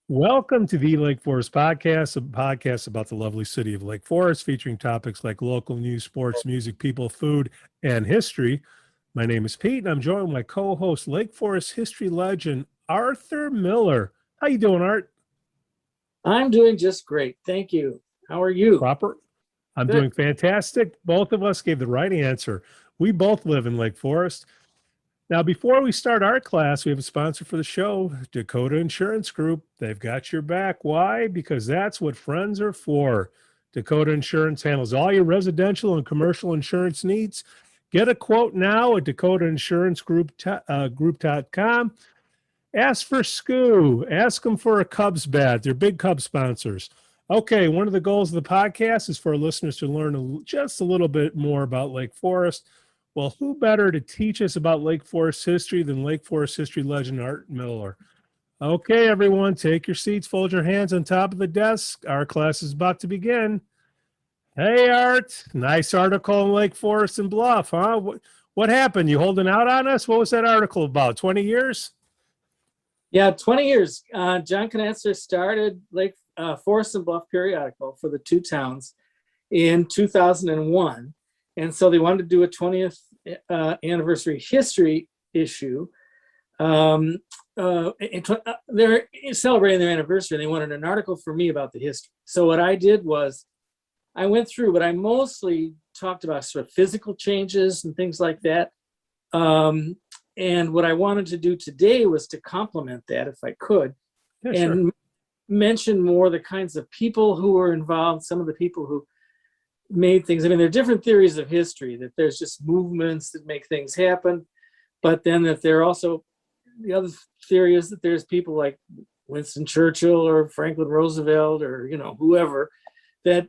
Welcome to the Lake Forest Podcast, a podcast about the lovely city of Lake Forest, featuring topics like local news, sports, music, people, food, and history. My name is Pete, and I'm joined by my co-host, Lake Forest history legend, Arthur Miller. How you doing, Art? I'm doing just great. Thank you. How are you? Proper. I'm Good. doing fantastic. Both of us gave the right answer. We both live in Lake Forest. Now, before we start our class, we have a sponsor for the show, Dakota Insurance Group. They've got your back. Why? Because that's what friends are for. Dakota Insurance handles all your residential and commercial insurance needs. Get a quote now at dakotainsuranceGroup.com. Ask for SCOO. Ask them for a Cubs bat. They're big Cubs sponsors. Okay, one of the goals of the podcast is for our listeners to learn just a little bit more about Lake Forest. Well, who better to teach us about Lake Forest history than Lake Forest history legend Art Miller? Okay, everyone, take your seats, fold your hands on top of the desk. Our class is about to begin. Hey, Art, nice article in Lake Forest and Bluff, huh? What happened? You holding out on us? What was that article about? 20 years? Yeah, 20 years. John Knatzer started Lake Forest and Bluff periodical for the two towns in 2001. And so they wanted to do a 20th anniversary history issue. They're celebrating their anniversary. And they wanted an article for me about the history. So what I did was I went through, but I mostly talked about sort of physical changes and things like that. And what I wanted to do today was to complement that, if I could, and mention more the kinds of people who were involved, some of the people who made things. I mean, there are different theories of history, that there's just movements that make things happen, but then that there are also, the other theory is that there's people like Winston Churchill or Franklin Roosevelt or, whoever that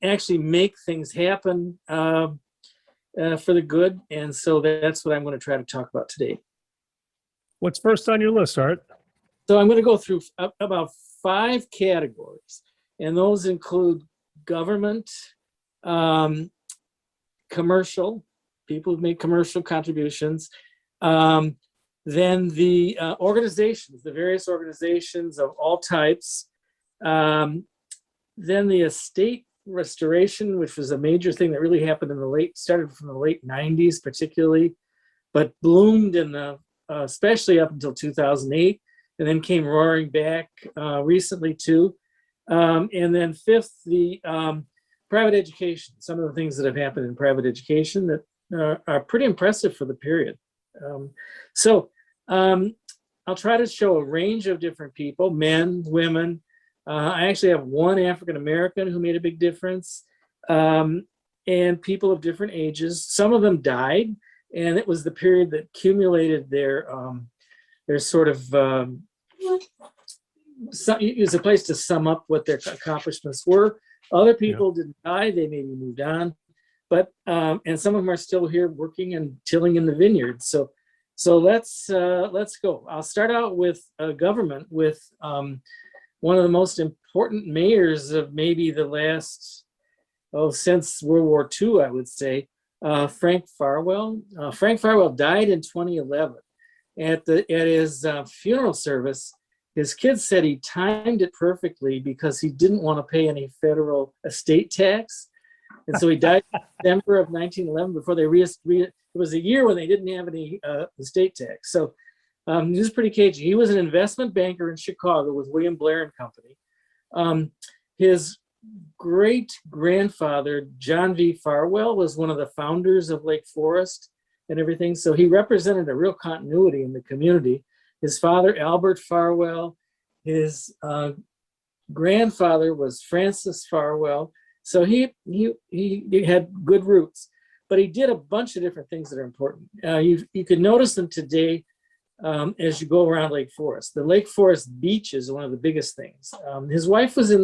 actually make things happen for the good. And so that's what I'm going to try to talk about today. What's first on your list, Art? So I'm going to go through about 5 categories, and those include government, commercial, people who make commercial contributions, then the organizations, the various organizations of all types, then the estate restoration, which was a major thing that really happened started from the late 90s particularly, but bloomed especially up until 2008, and then came roaring back recently too. And then 5th, the private education, some of the things that have happened in private education that are pretty impressive for the period. I'll try to show a range of different people, men, women. I actually have one African-American who made a big difference, and people of different ages. Some of them died, and it was the period that accumulated their sort of, it was a place to sum up what their accomplishments were. Other people didn't die, they maybe moved on, but, and some of them are still here working and tilling in the vineyard. So let's go. I'll start out with government, with one of the most important mayors of maybe the last, since World War II, I would say, Frank Farwell. Frank Farwell died in 2011. At his funeral service, his kids said he timed it perfectly because he didn't want to pay any federal estate tax. And so he died in December of 1911 before they it was a year when they didn't have any estate tax. So he was pretty cagey. He was an investment banker in Chicago with William Blair and Company. His great grandfather, John V. Farwell, was one of the founders of Lake Forest and everything. So he represented a real continuity in the community. His father, Albert Farwell, his grandfather was Francis Farwell. So he had good roots, but he did a bunch of different things that are important. You can notice them today as you go around Lake Forest. The Lake Forest beach is one of the biggest things. His wife was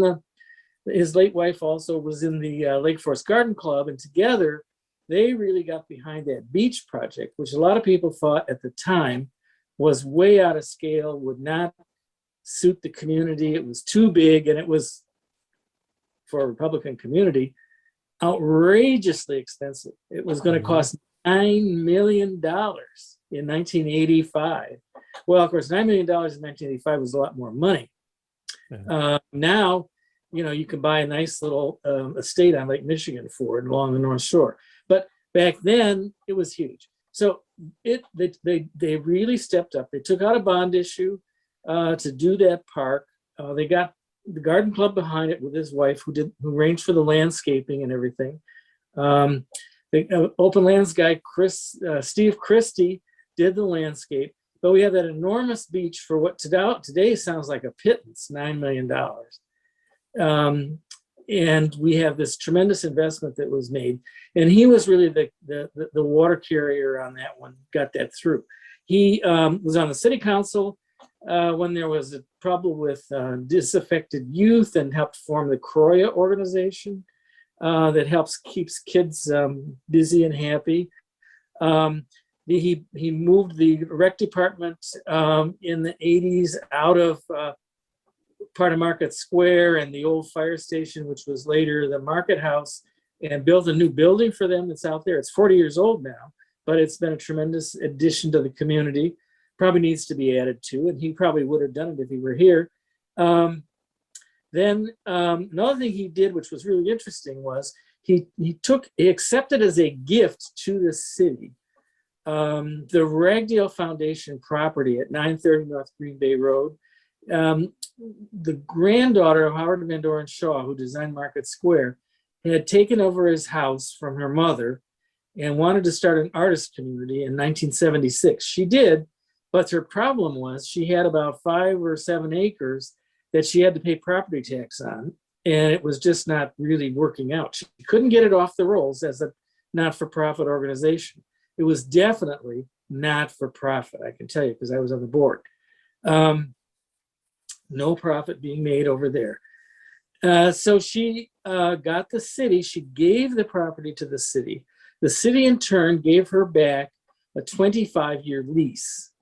his late wife also was in the Lake Forest Garden Club, and together they really got behind that beach project, which a lot of people thought at the time was way out of scale, would not suit the community. It was too big, and it was, for a Republican community, outrageously expensive. It was going to cost $9 million in 1985. Well, of course, $9 million in 1985 was a lot more money. Now, you can buy a nice little estate on Lake Michigan for it along the North Shore. But back then, it was huge. So they really stepped up. They took out a bond issue to do that park. They got the garden club behind it with his wife, who arranged for the landscaping and everything. The open lands guy, Steve Christie, did the landscape. But we have that enormous beach for what today sounds like a pittance, $9 million. And we have this tremendous investment that was made. And he was really the water carrier on that one, got that through. He was on the city council when there was a problem with disaffected youth, and helped form the CROYA organization that keeps kids busy and happy. He moved the rec department in the 80s out of part of Market Square and the old fire station, which was later the Market House, and built a new building for them that's out there. It's 40 years old now, but it's been a tremendous addition to the community. Probably needs to be added to, and he probably would have done it if he were here. Then another thing he did, which was really interesting, was he accepted as a gift to the city the Ragdale Foundation property at 930 North Green Bay Road. The granddaughter of Howard Van Doren Shaw, who designed Market Square, had taken over his house from her mother and wanted to start an artist community in 1976. She did, but her problem was she had about 5 or 7 acres that she had to pay property tax on, and it was just not really working out. She couldn't get it off the rolls as a not-for-profit organization. It was definitely not for profit, I can tell you, because I was on the board. No profit being made over there. So she got the city, she gave the property to the city. The city in turn gave her back a 25-year lease.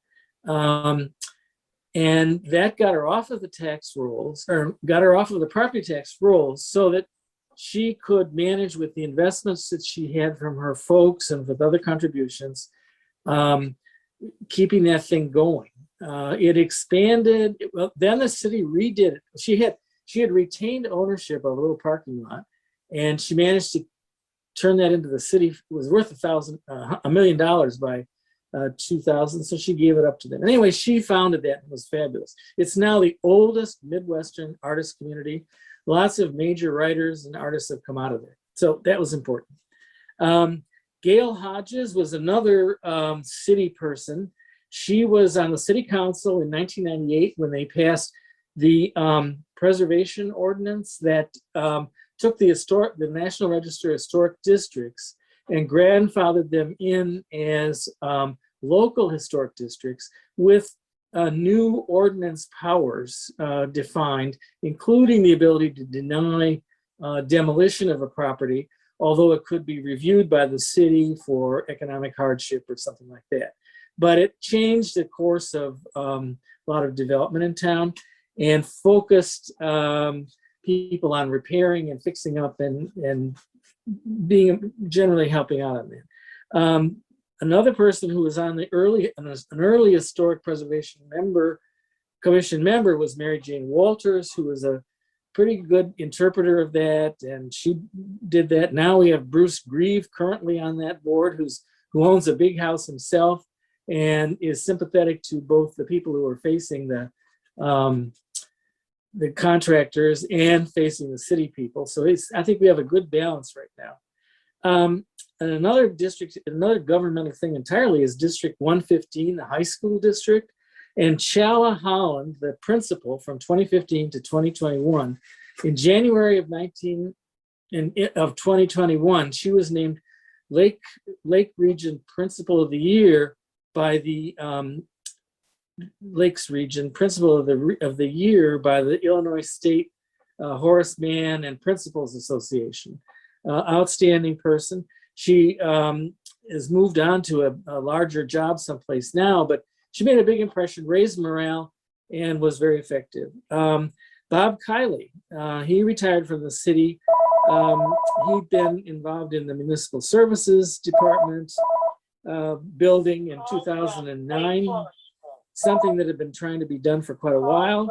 And that got her off of the tax rolls, or got her off of the property tax rolls, so that she could manage with the investments that she had from her folks and with other contributions, keeping that thing going. It expanded. Well, then the city redid it. She had retained ownership of a little parking lot, and she managed to turn that into the city. It was worth $1 million by 2000, so she gave it up to them. Anyway, she founded that, and it was fabulous. It's now the oldest Midwestern artist community. Lots of major writers and artists have come out of it, so that was important. Gail Hodges was another city person. She was on the city council in 1998 when they passed the preservation ordinance that took the National Register Historic Districts and grandfathered them in as local historic districts with new ordinance powers defined, including the ability to deny demolition of a property, although it could be reviewed by the city for economic hardship or something like that. But it changed the course of a lot of development in town and focused people on repairing and fixing up and being generally helping out on that. Another person who was on an early historic preservation commission member was Mary Jane Walters, who was a pretty good interpreter of that, and she did that. Now we have Bruce Grieve currently on that board, who owns a big house himself and is sympathetic to both the people who are facing the contractors and facing the city people. So I think we have a good balance right now. And another governmental thing entirely is District 115, the high school district. And Chala Holland, the principal from 2015 to 2021, in January of 2021, she was named Lake Region Principal of the Year by the Lakes Region Principal of the Year by the Illinois State Horace Mann and Principals Association. Outstanding person. She has moved on to a larger job someplace now, but she made a big impression, raised morale, and was very effective. Bob Kiley, he retired from the city. He'd been involved in the municipal services department building in 2009, something that had been trying to be done for quite a while.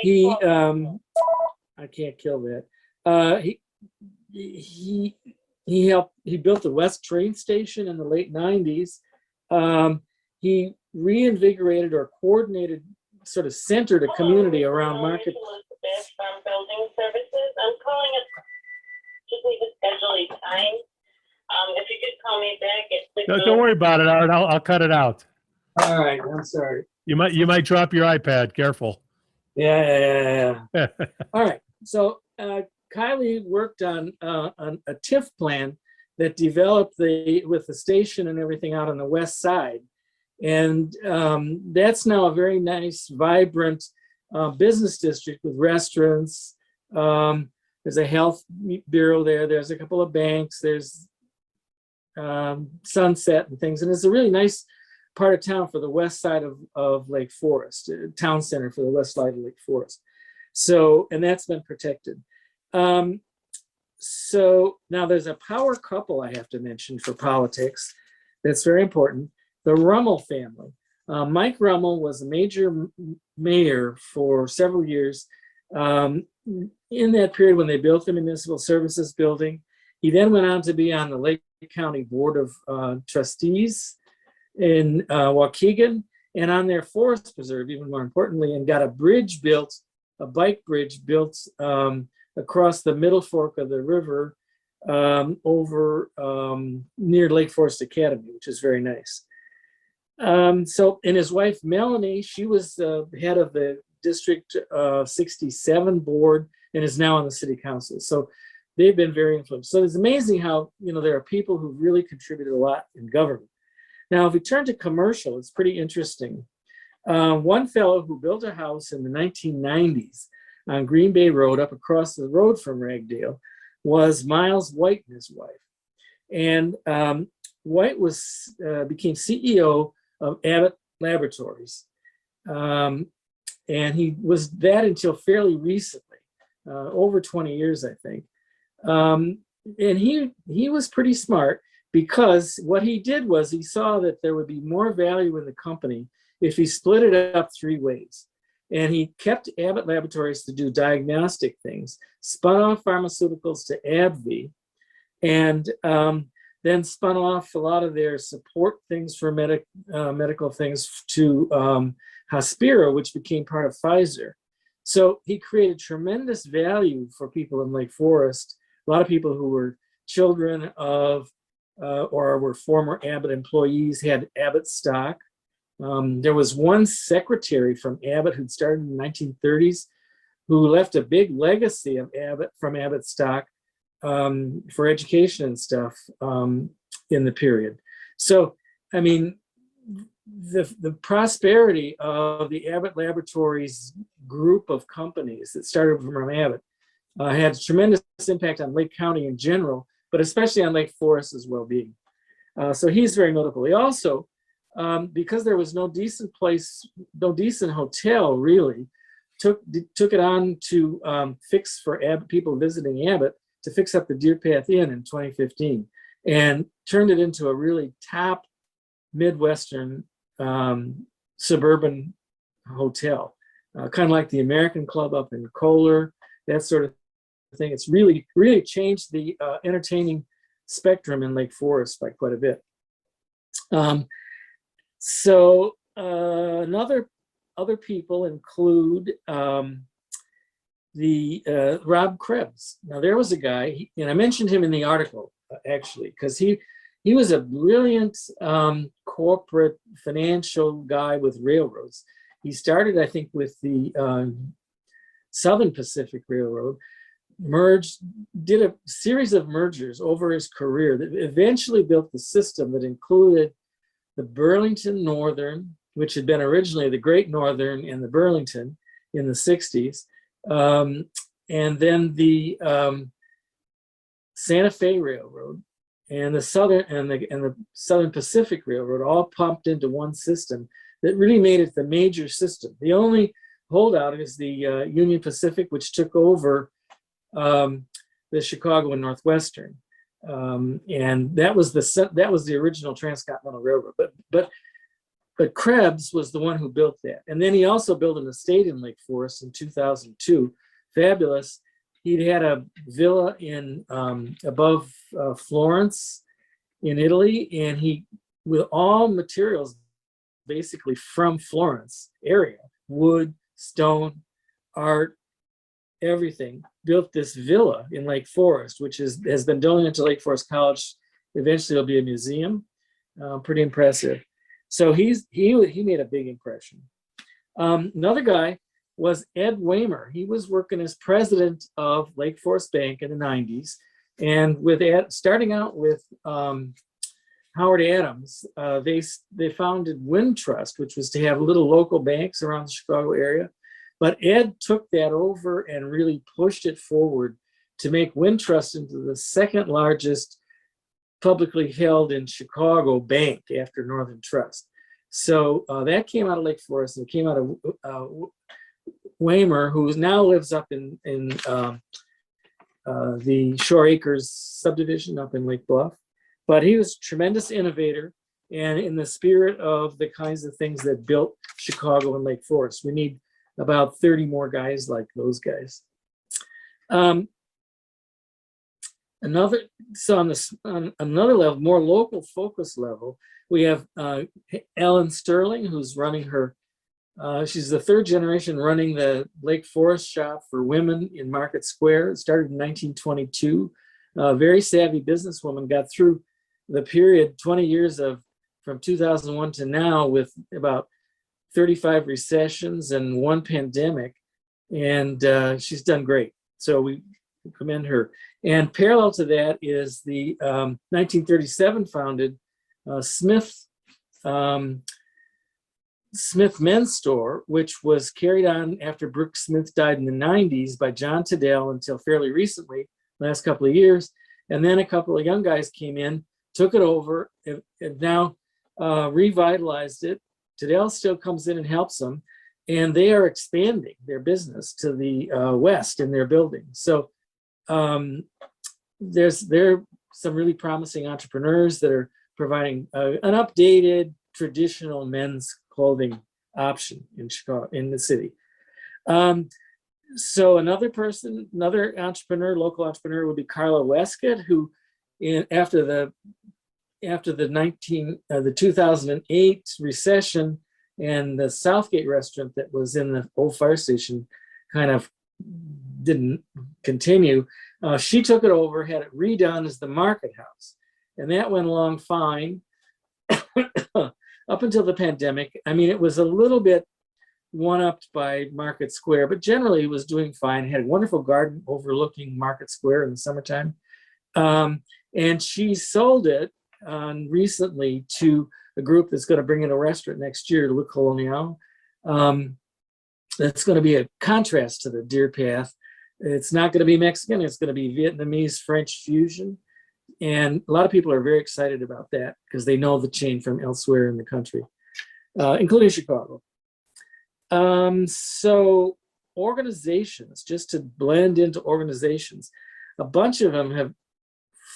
he I can't kill that. He built the West train station in the late 90s. He reinvigorated or coordinated, sort of centered a community around Market. Elizabeth from Building Services. I'm calling it. Just need to schedule a time. If you could call me back at 6. Don't worry about it, Art. I'll cut it out. All right, I'm sorry. You might drop your iPad. Careful. Yeah. All right. So Kylie worked on a TIF plan that developed with the station and everything out on the west side. And that's now a very nice, vibrant business district with restaurants. There's a health bureau there. There's a couple of banks. There's Sunset and things. And it's a really nice part of town for the west side of Lake Forest, town center for the west side of Lake Forest. So, and that's been protected. So now there's a power couple I have to mention for politics that's very important. The Rummel family. Mike Rummel was a major mayor for several years. In that period when they built the Municipal Services Building, he then went on to be on the Lake County Board of Trustees in Waukegan and on their forest preserve, even more importantly, and got a bridge built, a bike bridge built across the middle fork of the river over near Lake Forest Academy, which is very nice. And his wife, Melanie, she was the head of the District 67 board and is now on the city council. So they've been very influential. So it's amazing how, there are people who really contributed a lot in government. Now, if we turn to commercial, it's pretty interesting. One fellow who built a house in the 1990s on Green Bay Road up across the road from Ragdale was Miles White and his wife. And White became CEO of Abbott Laboratories. And he was that until fairly recently, over 20 years, I think. And he was pretty smart because what he did was he saw that there would be more value in the company if he split it up 3 ways. And he kept Abbott Laboratories to do diagnostic things, spun off pharmaceuticals to AbbVie, and then spun off a lot of their support things for medical things to Hospira, which became part of Pfizer. So he created tremendous value for people in Lake Forest. A lot of people who were children of or were former Abbott employees had Abbott stock. There was one secretary from Abbott who'd started in the 1930s who left a big legacy of Abbott from Abbott stock for education and stuff in the period. So, I mean, the prosperity of the Abbott Laboratories group of companies that started from Abbott had tremendous impact on Lake County in general, but especially on Lake Forest's well-being. So he's very notable. He also, because there was no decent hotel really, took it on to fix for Abbott, people visiting Abbott, to fix up the Deer Path Inn in 2015 and turned it into a really top Midwestern suburban hotel, kind of like the American Club up in Kohler, that sort of thing. It's really changed the entertaining spectrum in Lake Forest by quite a bit. Other people include Rob Krebs. Now there was a guy, and I mentioned him in the article actually, because he was a brilliant corporate financial guy with railroads. He started, I think, with the Southern Pacific Railroad, did a series of mergers over his career that eventually built the system that included the Burlington Northern, which had been originally the Great Northern and the Burlington in the 60s, and then the Santa Fe Railroad and the Southern Pacific Railroad all pumped into one system that really made it the major system. The only holdout is the Union Pacific, which took over the Chicago and Northwestern, and that was the original transcontinental railroad. But but Krebs was the one who built that. And then he also built an estate in Lake Forest in 2002. Fabulous. He'd had a villa in above Florence in Italy, and he, with all materials basically from Florence area, wood, stone, art, everything, built this villa in Lake Forest, which has been donated to Lake Forest College. Eventually it'll be a museum. Pretty impressive. So he made a big impression. Another guy was Ed Waymer. He was working as president of Lake Forest Bank in the 90s. And starting out with Howard Adams, they founded Wintrust, which was to have little local banks around the Chicago area. But Ed took that over and really pushed it forward to make Wintrust into the second largest publicly held in Chicago bank after Northern Trust. So that came out of Lake Forest, and it came out of Waymer, who now lives up in the Shore Acres subdivision up in Lake Bluff. But he was a tremendous innovator, and in the spirit of the kinds of things that built Chicago and Lake Forest. We need about 30 more guys like those guys. On another level, more local focus level, we have Ellen Sterling, who's running her, she's the third generation running the Lake Forest shop for women in Market Square. It started in 1922. A very savvy businesswoman, got through the period, 20 years from 2001 to now, with about 35 recessions and one pandemic, and she's done great. So we commend her. And parallel to that is the 1937 founded Smith Men's Store, which was carried on after Brooks Smith died in the 90s by John Tiddell until fairly recently, last couple of years. And then a couple of young guys came in, took it over, and now revitalized it. Tiddell still comes in and helps them, and they are expanding their business to the west in their building. So there are some really promising entrepreneurs that are providing an updated traditional men's clothing option in Chicago, in the city. So another entrepreneur, local entrepreneur, would be Carla Westcott, who after the 2008 recession and the Southgate restaurant that was in the old fire station kind of didn't continue, she took it over, had it redone as the Market House, and that went along fine up until the pandemic. I mean, it was a little bit one-upped by Market Square, but generally it was doing fine. It had a wonderful garden overlooking Market Square in the summertime, and she sold it recently to a group that's going to bring in a restaurant next year, Le Colonial. That's going to be a contrast to the Deer Path. It's not going to be Mexican. It's going to be Vietnamese French fusion. And a lot of people are very excited about that because they know the chain from elsewhere in the country, including Chicago. So organizations, just to blend into organizations, a bunch of them have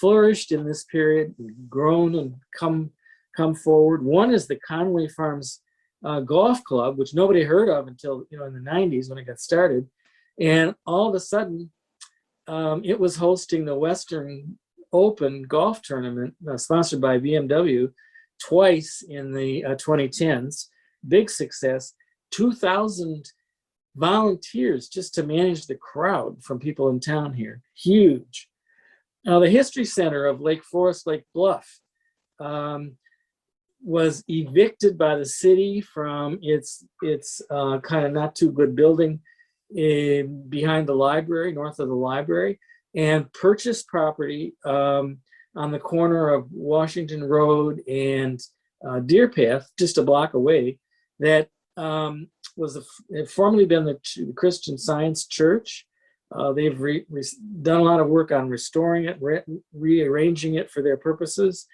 flourished in this period, grown and come forward. One is the Conway Farms Golf Club, which nobody heard of until in the 90s when it got started. And all of a sudden, it was hosting the Western Open golf tournament sponsored by BMW twice in the 2010s. Big success. 2,000 volunteers just to manage the crowd from people in town here. Huge. Now, the History Center of Lake Forest, Lake Bluff, was evicted by the city from its kind of not too good building behind the library, north of the library, and purchased property on the corner of Washington Road and Deer Path, just a block away, that had formerly been the Christian Science Church. They've done a lot of work on restoring it, rearranging it for their purposes.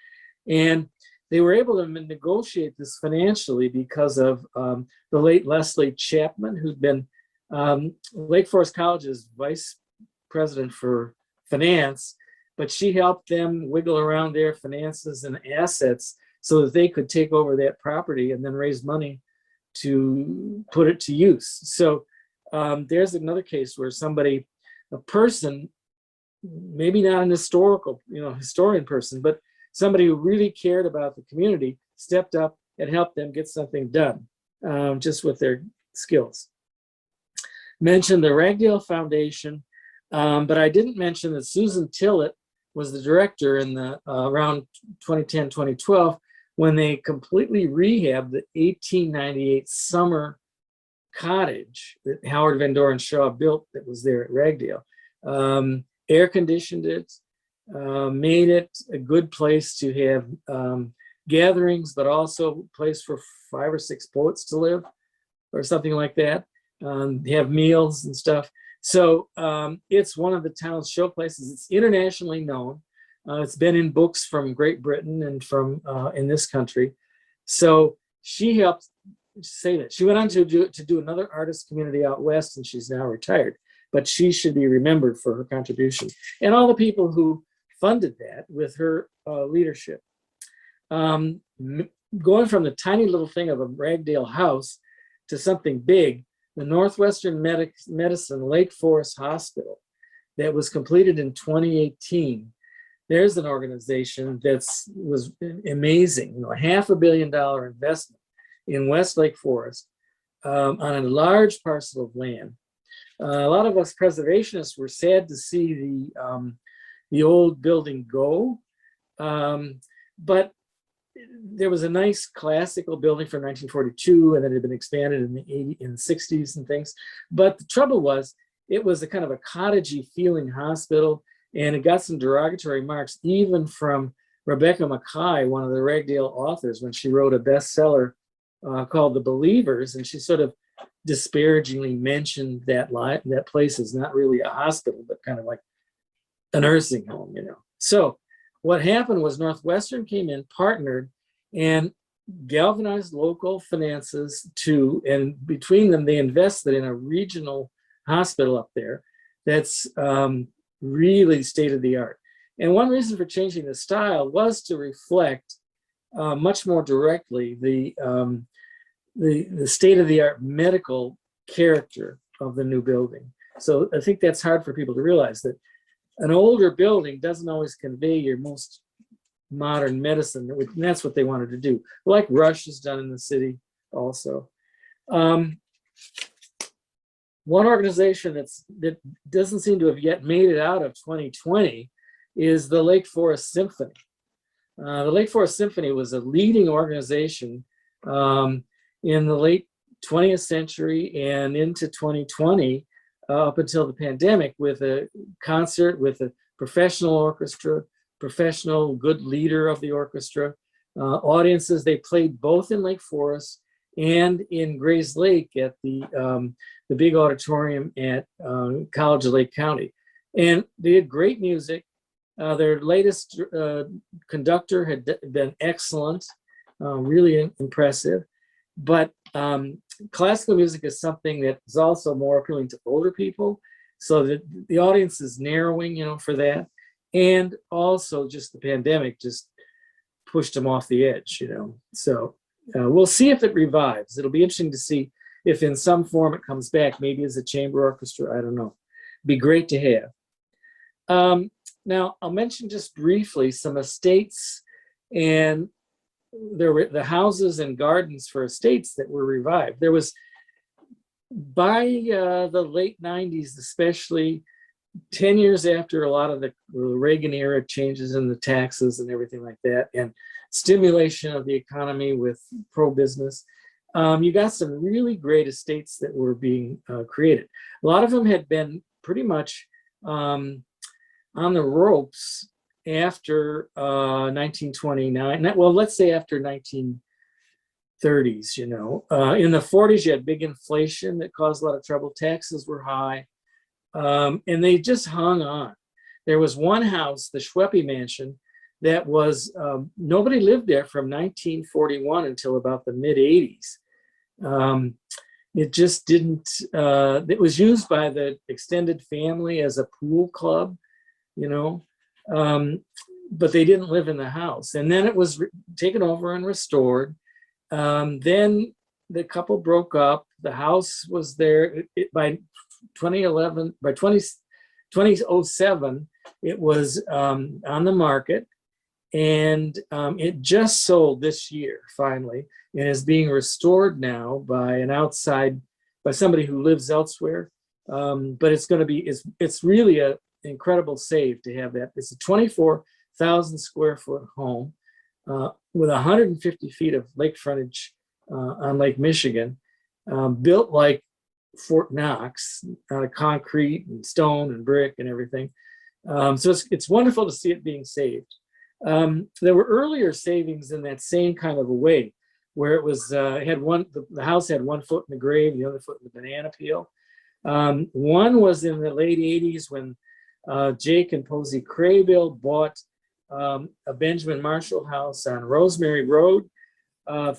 And they were able to negotiate this financially because of the late Leslie Chapman, who'd been Lake Forest College's vice president for finance, but she helped them wiggle around their finances and assets so that they could take over that property and then raise money to put it to use. So there's another case where a person, maybe not an historian person, but somebody who really cared about the community, stepped up and helped them get something done, just with their skills. Mentioned the Ragdale Foundation, but I didn't mention that Susan Tillett was the director in the around 2010, 2012, when they completely rehabbed the 1898 summer cottage that Howard Van Doren Shaw built that was there at Ragdale. Air conditioned it, made it a good place to have gatherings, but also a place for 5 or 6 poets to live or something like that. Have meals and stuff. So it's one of the town's show places. It's internationally known. It's been in books from Great Britain and from in this country. So she helped say that. She went on to do another artist community out west, and she's now retired. But she should be remembered for her contribution and all the people who funded that with her leadership. Going from the tiny little thing of a Ragdale house to something big, the Northwestern Medicine Lake Forest Hospital that was completed in 2018. There's an organization was amazing, $500 million investment in West Lake Forest on a large parcel of land. A lot of us preservationists were sad to see the old building go, but there was a nice classical building from 1942, and then it had been expanded in the 60s and things. But the trouble was, it was a kind of a cottagey feeling hospital, and it got some derogatory marks, even from Rebecca Mackay, one of the Ragdale authors, when she wrote a bestseller called The Believers, and she sort of disparagingly mentioned that place is not really a hospital, but kind of like a nursing home, So what happened was Northwestern came in, partnered, and galvanized local finances and between them, they invested in a regional hospital up there that's really state of the art. And one reason for changing the style was to reflect much more directly the state of the art medical character of the new building. So I think that's hard for people to realize, that an older building doesn't always convey your most modern medicine, and that's what they wanted to do. Like Rush has done in the city also. One organization that doesn't seem to have yet made it out of 2020 is the Lake Forest Symphony. The Lake Forest Symphony was a leading organization in the late 20th century and into 2020, up until the pandemic, with a concert with a professional orchestra, professional good leader of the orchestra, audiences. They played both in Lake Forest and in Grays Lake at the big auditorium at College of Lake County. And they had great music. Their latest conductor had been excellent, really impressive. But classical music is something that is also more appealing to older people, so that the audience is narrowing, for that. And also just the pandemic just pushed them off the edge, So we'll see if it revives. It'll be interesting to see if in some form it comes back, maybe as a chamber orchestra, I don't know. Be great to have. Now, I'll mention just briefly some estates and there were the houses and gardens for estates that were revived. There was, by the late 90s, especially 10 years after a lot of the Reagan era changes in the taxes and everything like that, and stimulation of the economy with pro-business, you got some really great estates that were being created. A lot of them had been pretty much on the ropes after 1929. Well, let's say after 1930s, in the 40s, you had big inflation that caused a lot of trouble. Taxes were high, and they just hung on. There was one house, the Schweppe Mansion, that was, nobody lived there from 1941 until about the mid 80s. It just didn't, it was used by the extended family as a pool club, but they didn't live in the house. And then it was taken over and restored. Then the couple broke up. The house was there by 2011, by 2007, it was on the market, and it just sold this year finally, and is being restored now by by somebody who lives elsewhere. But it's going to be, it's really an incredible save to have that. It's a 24,000 square foot home with 150 feet of lake frontage on Lake Michigan, built like Fort Knox, out of concrete and stone and brick and everything. So it's wonderful to see it being saved. There were earlier savings in that same kind of a way, where it was the house had 1 foot in the grave, the other foot in the banana peel. One was in the late 80s when Jake and Posey Krehbell bought a Benjamin Marshall house on Rosemary Road,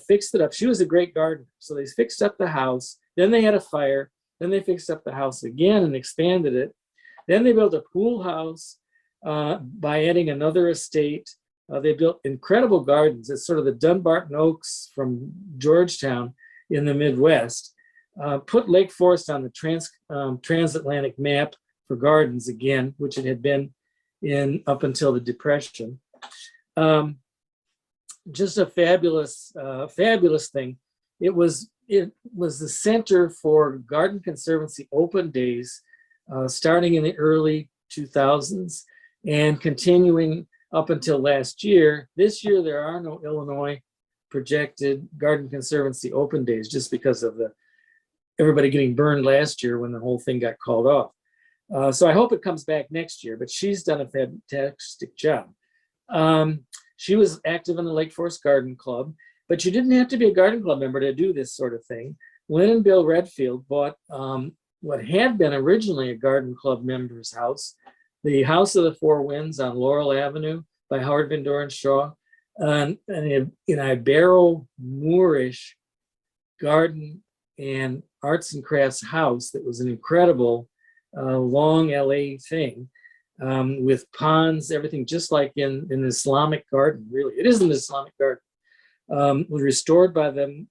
fixed it up. She was a great gardener, so they fixed up the house. Then they had a fire. Then they fixed up the house again and expanded it. Then they built a pool house by adding another estate. They built incredible gardens. It's sort of the Dunbarton Oaks from Georgetown in the Midwest. Put Lake Forest on the transatlantic map for gardens again, which it had been in up until the Depression. Just a fabulous, fabulous thing. It was the center for Garden Conservancy open days, starting in the early 2000s and continuing up until last year. This year, there are no Illinois projected Garden Conservancy open days, just because of everybody getting burned last year when the whole thing got called off. So I hope it comes back next year, but she's done a fantastic job. She was active in the Lake Forest Garden Club, but you didn't have to be a garden club member to do this sort of thing. Lynn and Bill Redfield bought what had been originally a garden club member's house, the House of the Four Winds on Laurel Avenue by Howard Van Doren Shaw, in a Barrow Moorish garden and arts and crafts house that was an incredible long LA thing, with ponds, everything just like in an Islamic garden. Really, it is an Islamic garden. Was restored by them.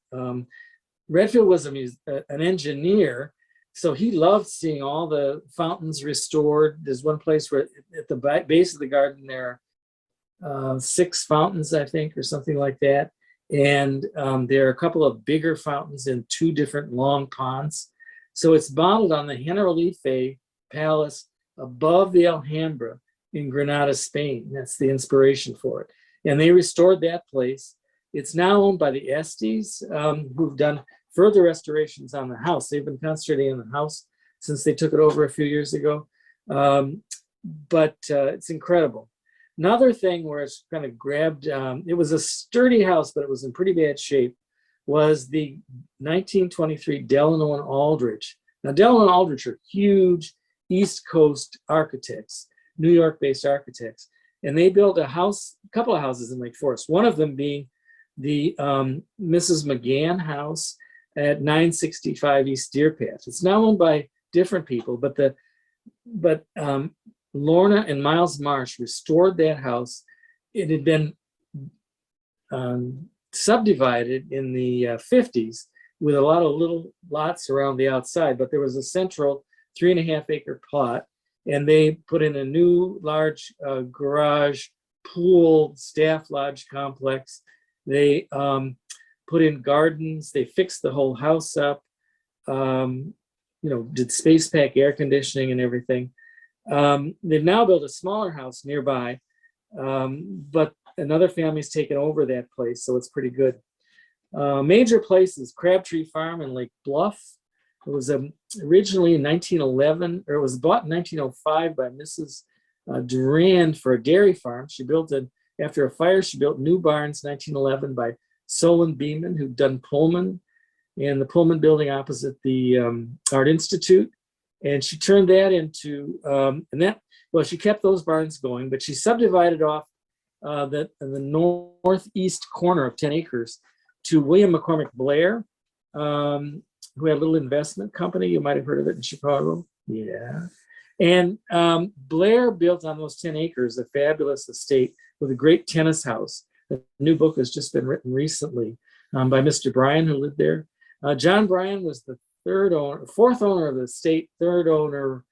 Redfield was an engineer, so he loved seeing all the fountains restored. There's one place where at the base of the garden there are 6 fountains, I think, or something like that. And there are a couple of bigger fountains in 2 different long ponds. So it's modeled on the Generalife Palace above the Alhambra in Granada, Spain. That's the inspiration for it. And they restored that place. It's now owned by the Estes, who've done further restorations on the house. They've been concentrating on the house since they took it over a few years ago. But it's incredible. Another thing where it's kind of grabbed, it was a sturdy house, but it was in pretty bad shape, was the 1923 Delano and Aldrich. Now, Delano and Aldrich are huge East Coast architects, New York-based architects. And they built a couple of houses in Lake Forest, one of them being the Mrs. McGann house at 965 East Deer Path. It's now owned by different people, but Lorna and Miles Marsh restored that house. It had been subdivided in the 50s with a lot of little lots around the outside, but there was a central 3.5 acre plot, and they put in a new large garage, pool, staff lodge complex. They put in gardens. They fixed the whole house up, did space pack air conditioning and everything. They've now built a smaller house nearby, but another family's taken over that place, so it's pretty good. Major places, Crabtree Farm in Lake Bluff. It was originally in 1911, or it was bought in 1905 by Mrs. Durand for a dairy farm. She built it after a fire. She built new barns in 1911 by Solon Beeman, who'd done Pullman and the Pullman building opposite the Art Institute. And she turned that into, she kept those barns going, but she subdivided off the northeast corner of 10 acres to William McCormick Blair, who had a little investment company. You might have heard of it in Chicago. Yeah. And Blair built on those 10 acres a fabulous estate with a great tennis house. The new book has just been written recently by Mr. Bryan, who lived there. John Bryan was the fourth owner of the estate, third owner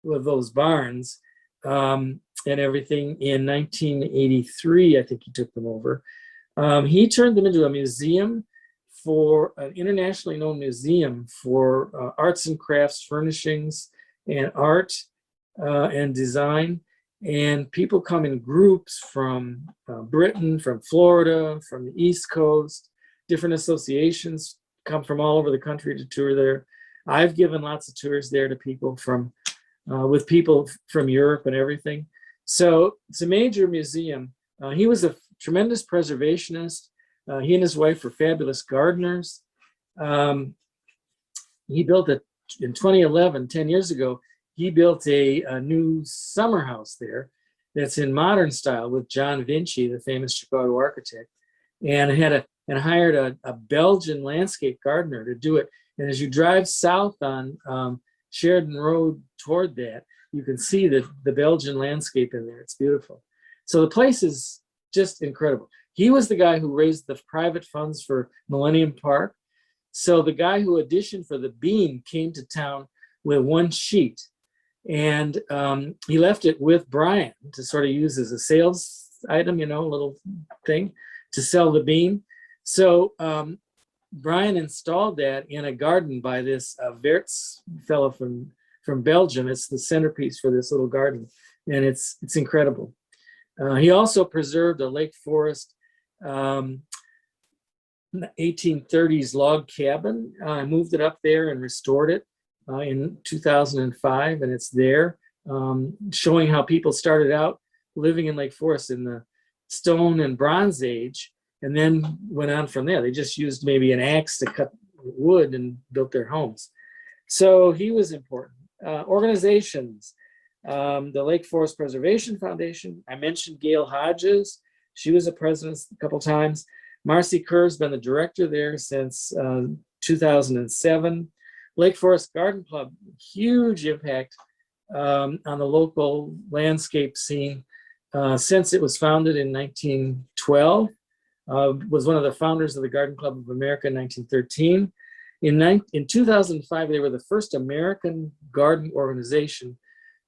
with those barns and everything. In 1983, I think he took them over. He turned them into a museum, for an internationally known museum for arts and crafts, furnishings, and art and design. And people come in groups from Britain, from Florida, from the East Coast. Different associations come from all over the country to tour there. I've given lots of tours there to people with people from Europe and everything. So it's a major museum. He was a tremendous preservationist. He and his wife were fabulous gardeners. He built in 2011, 10 years ago, he built a new summer house there that's in modern style with John Vinci, the famous Chicago architect, and hired a Belgian landscape gardener to do it. And as you drive south on Sheridan Road toward that, you can see the Belgian landscape in there. It's beautiful. So the place is just incredible. He was the guy who raised the private funds for Millennium Park. So the guy who auditioned for the Bean came to town with one sheet, and he left it with Bryan to sort of use as a sales item, a little thing to sell the Bean. So Bryan installed that in a garden by this Verts fellow from Belgium. It's the centerpiece for this little garden, and it's incredible. He also preserved a Lake Forest 1830s log cabin. I moved it up there and restored it in 2005, and it's there, showing how people started out living in Lake Forest in the Stone and Bronze Age, and then went on from there. They just used maybe an axe to cut wood and built their homes. So he was important. Organizations, the Lake Forest Preservation Foundation. I mentioned Gail Hodges. She was a president a couple times. Marcy Kerr's been the director there since 2007. Lake Forest Garden Club, huge impact on the local landscape scene since it was founded in 1912. Was one of the founders of the Garden Club of America in 1913. In 2005, they were the first American garden organization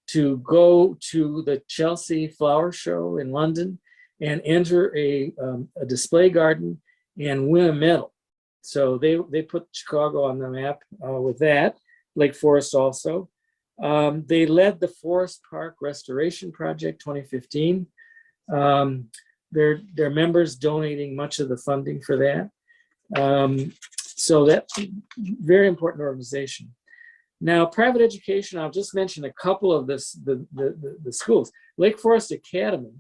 to go to the Chelsea Flower Show in London and enter a display garden and win a medal. So they put Chicago on the map with that. Lake Forest also. They led the Forest Park Restoration Project 2015. Their members donating much of the funding for that. So that's a very important organization. Now, private education, I'll just mention a couple of the schools. Lake Forest Academy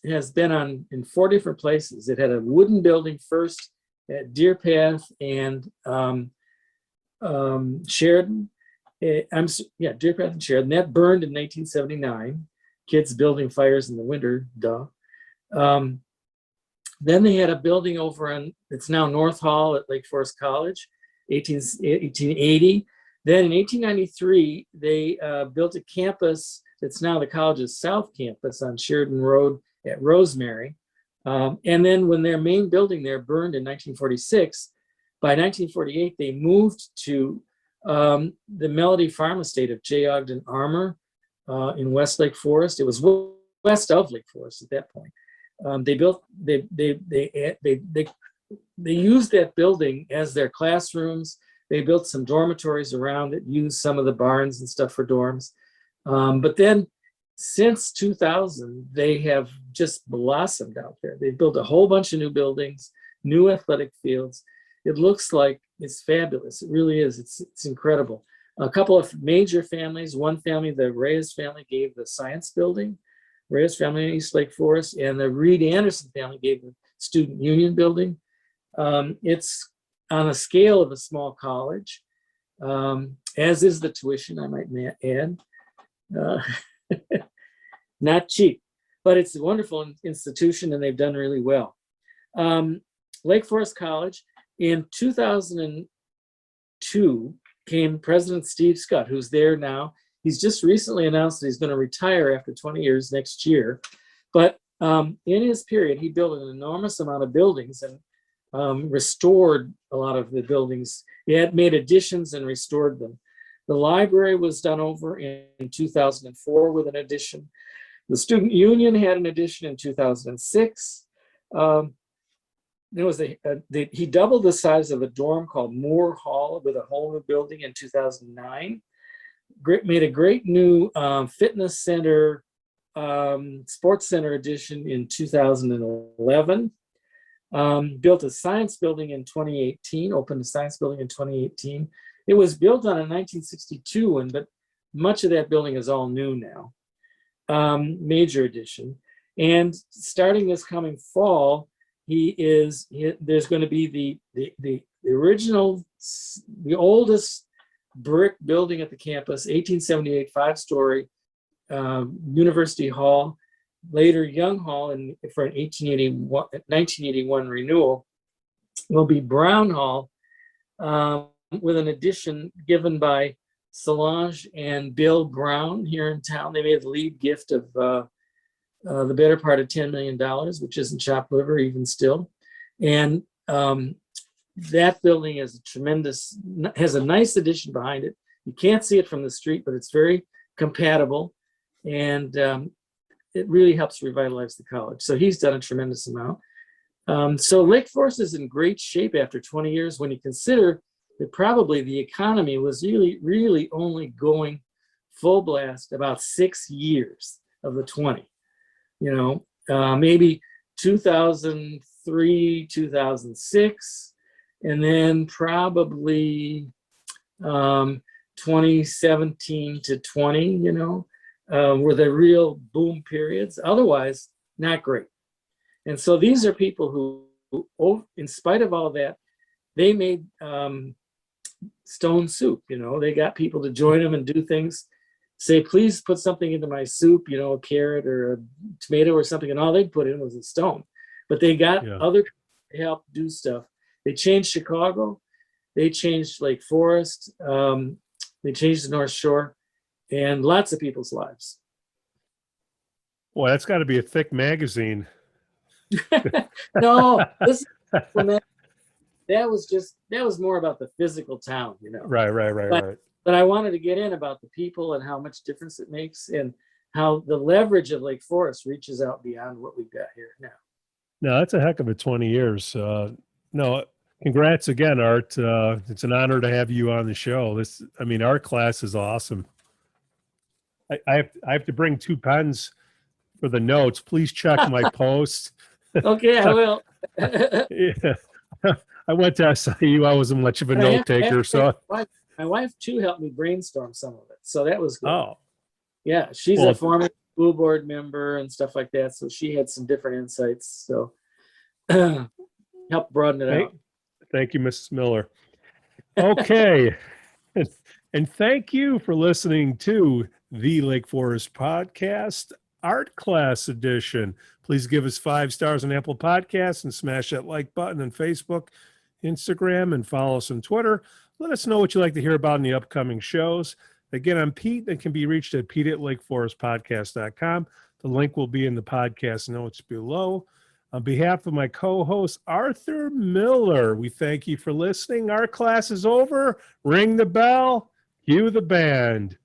has been in 4 different places. It had a wooden building first at Deer Path and Sheridan. Deer Path and Sheridan. That burned in 1979. Kids building fires in the winter, duh. Then they had a building over it's now North Hall at Lake Forest College, 1880. Then in 1893, they built a campus that's now the college's South Campus on Sheridan Road at Rosemary. And then when their main building there burned in 1946, by 1948, they moved to the Melody Farm Estate of J. Ogden Armour in West Lake Forest. It was west of Lake Forest at that point. They used that building as their classrooms. They built some dormitories around it, used some of the barns and stuff for dorms. But then since 2000, they have just blossomed out there. They built a whole bunch of new buildings, new athletic fields. It looks like it's fabulous. It really is. It's incredible. A couple of major families. One family, the Reyes family, gave the science building. Reyes family in East Lake Forest, and the Reed Anderson family gave the student union building. It's on a scale of a small college, as is the tuition, I might add. Not cheap, but it's a wonderful institution, and they've done really well. Lake Forest College, in 2002, came President Steve Scott, who's there now. He's just recently announced that he's going to retire after 20 years next year. But In his period, he built an enormous amount of buildings and restored a lot of the buildings. He had made additions and restored them. The library was done over in 2004 with an addition. The student union had an addition in 2006. He doubled the size of a dorm called Moore Hall with a whole new building in 2009. Made a great new fitness center, sports center addition in 2011. Built a science building in 2018, opened a science building in 2018. It was built on a 1962 one, but much of that building is all new now. Major addition. And starting this coming fall, there's going to be the original, the oldest brick building at the campus, 1878 5-story University Hall, later Young Hall, and for an 1981 renewal, will be Brown Hall, with an addition given by Solange and Bill Brown here in town. They made the lead gift of the better part of $10 million, which isn't chopped liver even still. And that building is has a nice addition behind it. You can't see it from the street, but it's very compatible, and it really helps revitalize the college. So he's done a tremendous amount. So Lake Forest is in great shape after 20 years when you consider that probably the economy was really only going full blast about 6 years of the 20. Maybe 2003, 2006, and then probably 2017 to 20, were the real boom periods. Otherwise, not great. And so these are people who, in spite of all that, they made stone soup. They got people to join them and do things. Say, please put something into my soup, a carrot or a tomato or something, and all they put in was a stone. But they got other people to help do stuff. They changed Chicago. They changed Lake Forest. They changed the North Shore, and lots of people's lives. Boy, that's got to be a thick magazine. No, that was more about the physical town, Right. But I wanted to get in about the people and how much difference it makes, and how the leverage of Lake Forest reaches out beyond what we've got here now. No, that's a heck of a 20 years. No, congrats again, Art. It's an honor to have you on the show. Our class is awesome. I have to bring 2 pens for the notes. Please check my post. Okay, I will. Yeah. I went to SIU. I wasn't much of a note taker, so my wife too helped me brainstorm some of it, so that was good. Oh, yeah, she's a former school board member and stuff like that, so she had some different insights. So help broaden it out. Thank you, Mrs. Miller. Okay, and thank you for listening to the Lake Forest Podcast Art Class Edition. Please give us 5 stars on Apple Podcasts and smash that like button on Facebook, Instagram, and follow us on Twitter. Let us know what you'd like to hear about in the upcoming shows. Again, I'm Pete and can be reached at pete@lakeforestpodcast.com. The link will be in the podcast notes below. On behalf of my co-host, Arthur Miller, we thank you for listening. Our class is over. Ring the bell. Cue the band.